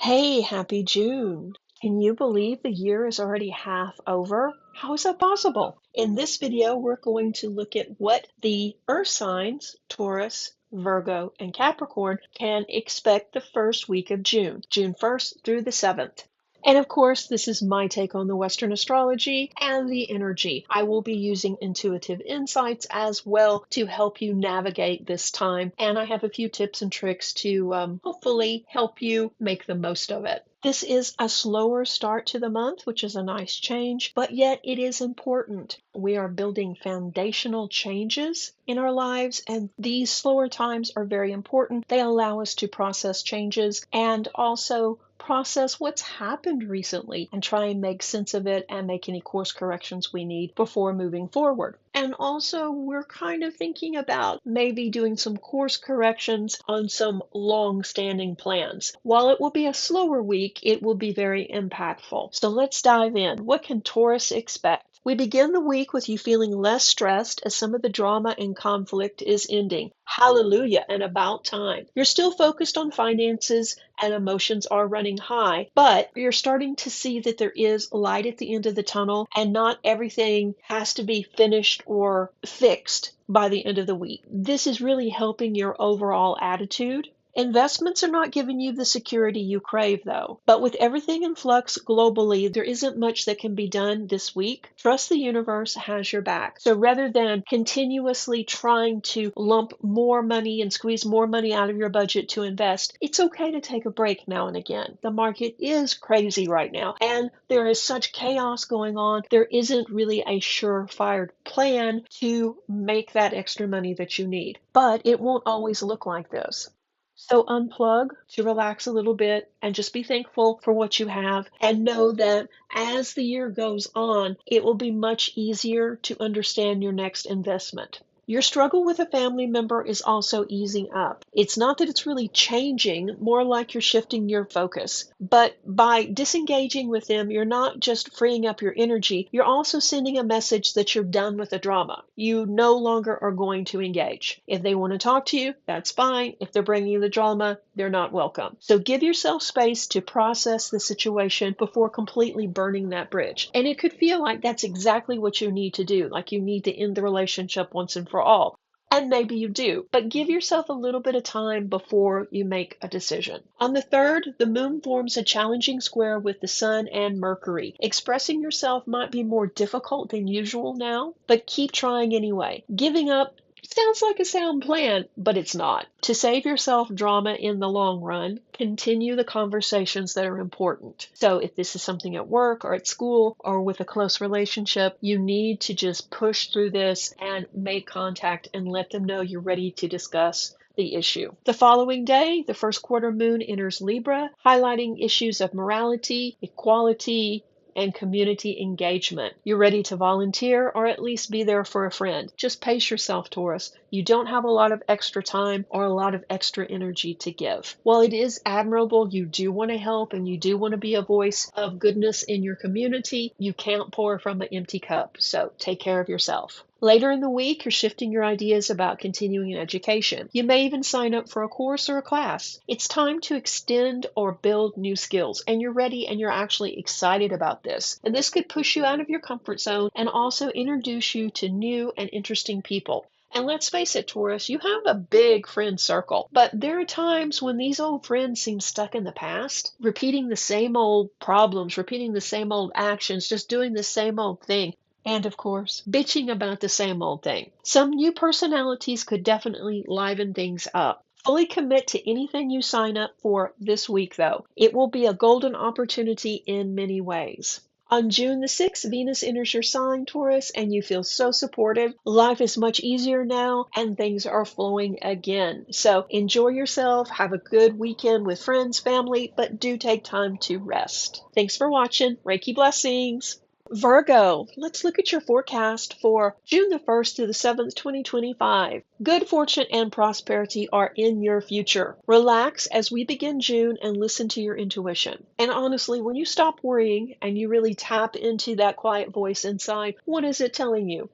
Hey, happy June. Can you believe the year is already half over? How is that possible? In this video, we're going to look at what the earth signs, Taurus, Virgo, and Capricorn, can expect the first week of June, June 1st through the 7th. And of course, this is my take on the Western astrology and the energy. I will be using intuitive insights as well to help you navigate this time. And I have a few tips and tricks to hopefully help you make the most of it. This is a slower start to the month, which is a nice change, but yet it is important. We are building foundational changes in our lives, and these slower times are very important. They allow us to process changes and also process what's happened recently and try and make sense of it and make any course corrections we need before moving forward. And also, we're kind of thinking about maybe doing some course corrections on some long-standing plans. While it will be a slower week, it will be very impactful. So let's dive in. What can Taurus expect? We begin the week with you feeling less stressed as some of the drama and conflict is ending. Hallelujah, and about time. You're still focused on finances and emotions are running high, but you're starting to see that there is light at the end of the tunnel and not everything has to be finished or fixed by the end of the week. This is really helping your overall attitude. Investments are not giving you the security you crave, though. But with everything in flux globally, there isn't much that can be done this week. Trust the universe has your back. So rather than continuously trying to lump more money and squeeze more money out of your budget to invest, it's okay to take a break now and again. The market is crazy right now, and there is such chaos going on. There isn't really a surefire plan to make that extra money that you need. But it won't always look like this. So unplug to relax a little bit and just be thankful for what you have and know that as the year goes on, it will be much easier to understand your next investment. Your struggle with a family member is also easing up. It's not that it's really changing, more like you're shifting your focus. But by disengaging with them, you're not just freeing up your energy, you're also sending a message that you're done with the drama. You no longer are going to engage. If they want to talk to you, that's fine. If they're bringing you the drama, they're not welcome. So give yourself space to process the situation before completely burning that bridge. And it could feel like that's exactly what you need to do, like you need to end the relationship once and for all. And maybe you do, but give yourself a little bit of time before you make a decision. On the 3rd, the moon forms a challenging square with the sun and Mercury. Expressing yourself might be more difficult than usual now, but keep trying anyway. Giving up sounds like a sound plan, but it's not. To save yourself drama in the long run, continue the conversations that are important. So if this is something at work or at school or with a close relationship, you need to just push through this and make contact and let them know you're ready to discuss the issue. The following day, the first quarter moon enters Libra, highlighting issues of morality, equality, and community engagement. You're ready to volunteer or at least be there for a friend. Just pace yourself, Taurus. You don't have a lot of extra time or a lot of extra energy to give. While it is admirable, you do want to help and you do want to be a voice of goodness in your community, you can't pour from an empty cup. So take care of yourself. Later in the week, you're shifting your ideas about continuing in education. You may even sign up for a course or a class. It's time to extend or build new skills, and you're ready and you're actually excited about this. And this could push you out of your comfort zone and also introduce you to new and interesting people. And let's face it, Taurus, you have a big friend circle. But there are times when these old friends seem stuck in the past, repeating the same old problems, repeating the same old actions, just doing the same old thing. And of course, bitching about the same old thing. Some new personalities could definitely liven things up. Fully commit to anything you sign up for this week, though. It will be a golden opportunity in many ways. On June the 6th, Venus enters your sign, Taurus, and you feel so supported. Life is much easier now, and things are flowing again. So enjoy yourself, have a good weekend with friends, family, but do take time to rest. Thanks for watching. Reiki blessings. Virgo, let's look at your forecast for June the 1st to the 7th, 2025. Good fortune and prosperity are in your future. Relax as we begin June and listen to your intuition. And honestly, when you stop worrying and you really tap into that quiet voice inside, what is it telling you?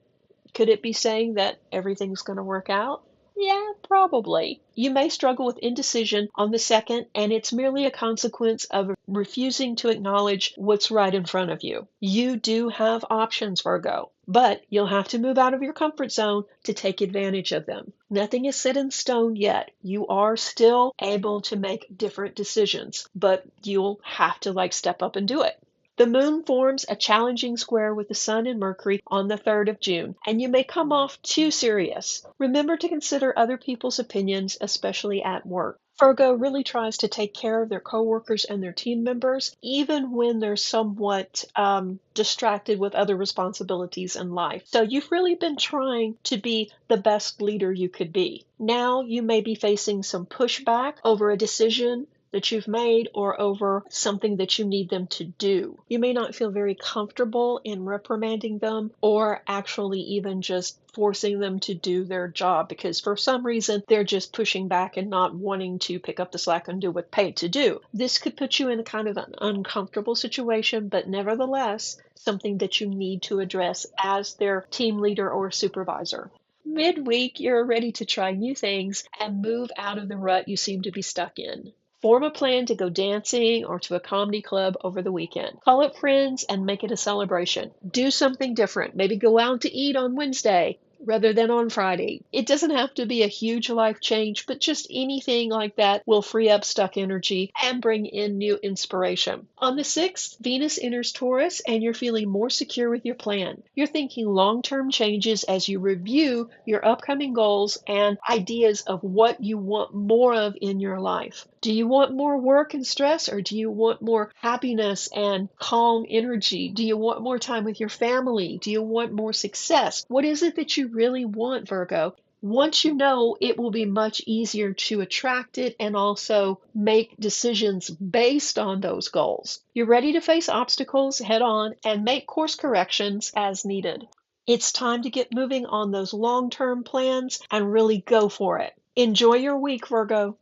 Could it be saying that everything's going to work out? Yeah, probably. You may struggle with indecision on the second, and it's merely a consequence of refusing to acknowledge what's right in front of you. You do have options, Virgo, but you'll have to move out of your comfort zone to take advantage of them. Nothing is set in stone yet. You are still able to make different decisions, but you'll have to step up and do it. The moon forms a challenging square with the sun and Mercury on the 3rd of June, and you may come off too serious. Remember to consider other people's opinions, especially at work. Virgo really tries to take care of their coworkers and their team members, even when they're somewhat distracted with other responsibilities in life. So you've really been trying to be the best leader you could be. Now you may be facing some pushback over a decision that you've made or over something that you need them to do. You may not feel very comfortable in reprimanding them or actually even just forcing them to do their job because for some reason they're just pushing back and not wanting to pick up the slack and do what paid to do. This could put you in a kind of an uncomfortable situation, but nevertheless, something that you need to address as their team leader or supervisor. Midweek, you're ready to try new things and move out of the rut you seem to be stuck in. Form a plan to go dancing or to a comedy club over the weekend. Call up friends and make it a celebration. Do something different. Maybe go out to eat on Wednesday rather than on Friday. It doesn't have to be a huge life change, but just anything like that will free up stuck energy and bring in new inspiration. On the 6th, Venus enters Taurus and you're feeling more secure with your plan. You're thinking long-term changes as you review your upcoming goals and ideas of what you want more of in your life. Do you want more work and stress, or do you want more happiness and calm energy? Do you want more time with your family? Do you want more success? What is it that you really want, Virgo? Once you know, it will be much easier to attract it and also make decisions based on those goals. You're ready to face obstacles head on and make course corrections as needed. It's time to get moving on those long-term plans and really go for it. Enjoy your week, Virgo.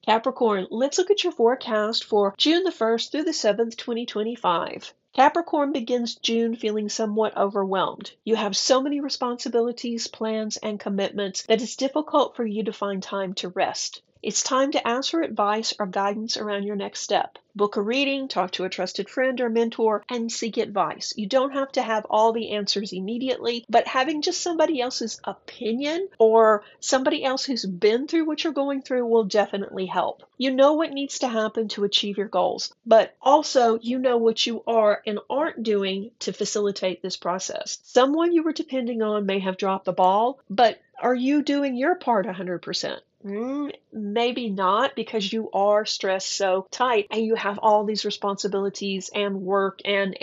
Capricorn, let's look at your forecast for June the 1st through the 7th, 2025. Capricorn begins June feeling somewhat overwhelmed. You have so many responsibilities, plans, and commitments that it's difficult for you to find time to rest. It's time to ask for advice or guidance around your next step. Book a reading, talk to a trusted friend or mentor, and seek advice. You don't have to have all the answers immediately, but having just somebody else's opinion or somebody else who's been through what you're going through will definitely help. You know what needs to happen to achieve your goals, but also you know what you are and aren't doing to facilitate this process. Someone you were depending on may have dropped the ball, but are you doing your part 100%? Maybe not, because you are stressed so tight and you have all these responsibilities and work and.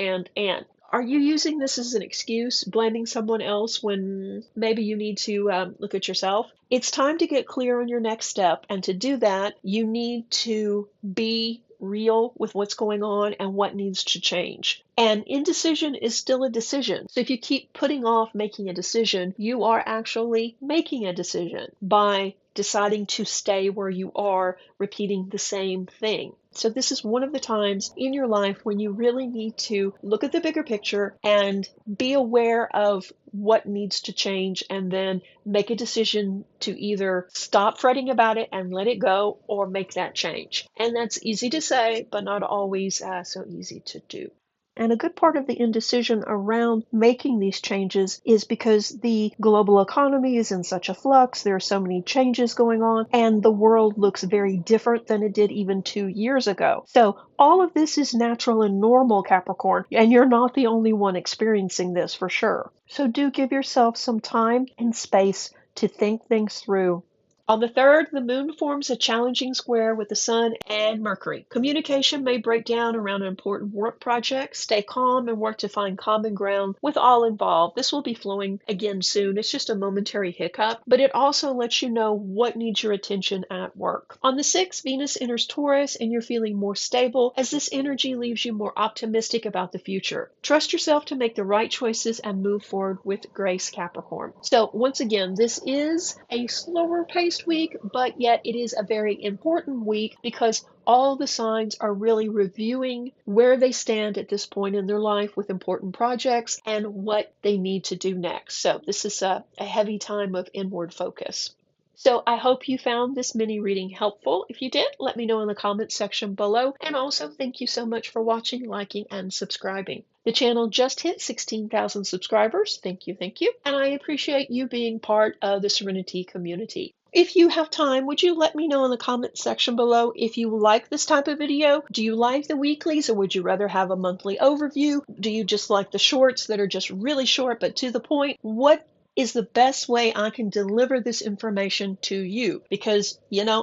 Are you using this as an excuse, blaming someone else when maybe you need to look at yourself? It's time to get clear on your next step, and to do that, you need to be real with what's going on and what needs to change. And indecision is still a decision. So if you keep putting off making a decision, you are actually making a decision by deciding to stay where you are, repeating the same thing. So this is one of the times in your life when you really need to look at the bigger picture and be aware of what needs to change and then make a decision to either stop fretting about it and let it go or make that change. And that's easy to say, but not always so easy to do. And a good part of the indecision around making these changes is because the global economy is in such a flux. There are so many changes going on, and the world looks very different than it did even 2 years ago. So all of this is natural and normal, Capricorn, and you're not the only one experiencing this for sure. So do give yourself some time and space to think things through. On the 3rd, the moon forms a challenging square with the sun and Mercury. Communication may break down around an important work project. Stay calm and work to find common ground with all involved. This will be flowing again soon. It's just a momentary hiccup, but it also lets you know what needs your attention at work. On the 6th, Venus enters Taurus and you're feeling more stable as this energy leaves you more optimistic about the future. Trust yourself to make the right choices and move forward with grace, Capricorn. So once again, this is a slower pace busiest week, but yet it is a very important week because all the signs are really reviewing where they stand at this point in their life with important projects and what they need to do next. So this is a heavy time of inward focus. So I hope you found this mini reading helpful. If you did, let me know in the comments section below. And also thank you so much for watching, liking, and subscribing. The channel just hit 16,000 subscribers. Thank you, thank you. And I appreciate you being part of the Serenity community. If you have time, would you let me know in the comments section below if you like this type of video? Do you like the weeklies, or would you rather have a monthly overview? Do you just like the shorts that are just really short but to the point? What is the best way I can deliver this information to you? Because,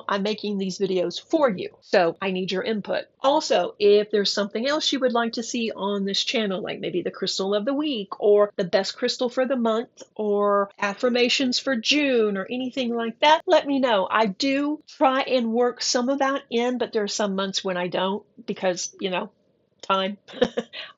I'm making these videos for you, so I need your input. Also, if there's something else you would like to see on this channel, like maybe the crystal of the week, or the best crystal for the month, or affirmations for June, or anything like that, let me know. I do try and work some of that in, but there are some months when I don't because, time.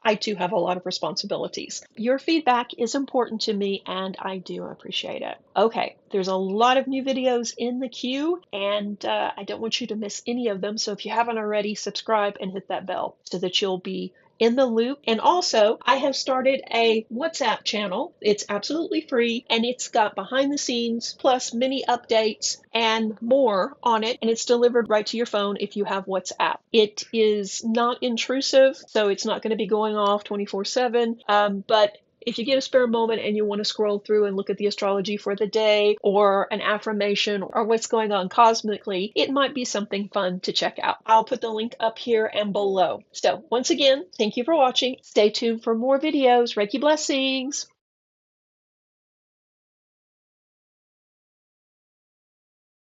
I too have a lot of responsibilities. Your feedback is important to me and I do appreciate it. Okay, there's a lot of new videos in the queue and I don't want you to miss any of them. So if you haven't already, subscribe and hit that bell so that you'll be in the loop. And also, I have started a WhatsApp channel. It's absolutely free and it's got behind the scenes plus mini updates and more on it. And it's delivered right to your phone if you have WhatsApp. It is not intrusive, so it's not going to be going off 24/7. But if you get a spare moment and you want to scroll through and look at the astrology for the day or an affirmation or what's going on cosmically, it might be something fun to check out. I'll put the link up here and below. So once again, thank you for watching. Stay tuned for more videos. Reiki blessings.